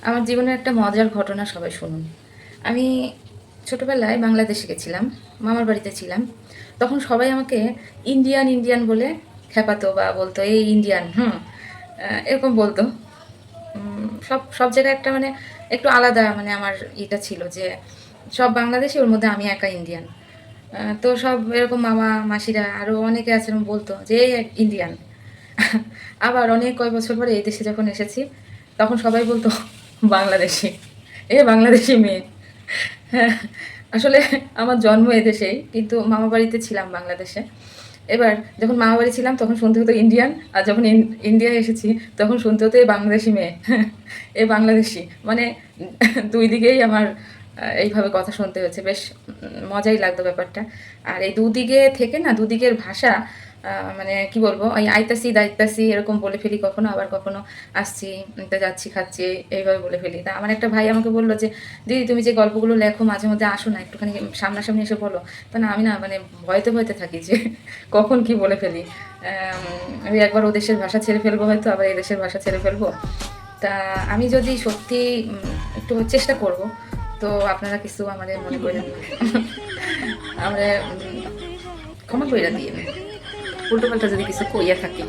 আমার জীবনের একটা মজার ঘটনা সবাই শুনুন। আমি ছোটবেলায় বাংলাদেশে গেছিলাম, মামার বাড়িতে ছিলাম। তখন সবাই আমাকে ইন্ডিয়ান, ইন্ডিয়ান বলে খেপাতো বা বলতো, "এই ইন্ডিয়ান।" এরকম বলতো। সব সব জায়গায় একটা মানে একটু আলাদা মানে আমার এটা ছিল যে সব বাংলাদেশী, ওর মধ্যে আমি একা ইন্ডিয়ান। তো সব এরকম মামা, মাসিরা আরও অনেকে আছেন বলতো যে, "এই ইন্ডিয়ান।" আবার অনেক কয় বছর পরে এই দেশে যখন এসেছি, তখন সবাই বলতো বাংলাদেশি। এ বাংলাদেশি মেয়ে। হ্যাঁ, আসলে আমার জন্ম এদেশেই, কিন্তু মামা বাড়িতে ছিলাম বাংলাদেশে। এবার যখন মামা বাড়ি ছিলাম তখন শুনতে হতো ইন্ডিয়ান, আর যখন ইন্ডিয়ায় এসেছি তখন শুনতে হতো এ বাংলাদেশি মেয়ে। এ বাংলাদেশি। মানে ২ দিকেই আমার এইভাবে কথা শুনতে হয়েছে। বেশ মজাই লাগতো ব্যাপারটা। আর এই দুদিকে থেকে না, দুদিকের ভাষা মানে কি বলবো? ওই আইতাছি, দাইতাছি এরকম বলে ফেলি কখনো, আবার কখনো আসছি, তা যাচ্ছি, খাচ্ছি এইভাবে বলে ফেলি। তা আমার একটা ভাই আমাকে বলল যে, "দিদি তুমি যে গল্পগুলো লেখো মাঝে মধ্যে আসো না, একটুখানি সামনাসামনি এসে বলো।" তা না আমি না মানে ভয়তে, ভয়তে থাকি যে কখন কি বলে ফেলি। আমি একবার ও দেশের ভাষা ছেড়ে ফেলবো হয়তো, আবার এই দেশের ভাষা ছেড়ে ফেলবো। তা আমি যদি সত্যি একটু চেষ্টা করব, তো আপনারা কিছু আমারে মনে কইরেন না। আমারে ক্ষমা কইরা দিয়েন। উল্টোপাল্টা যদি কিছু কইয়া থাকি।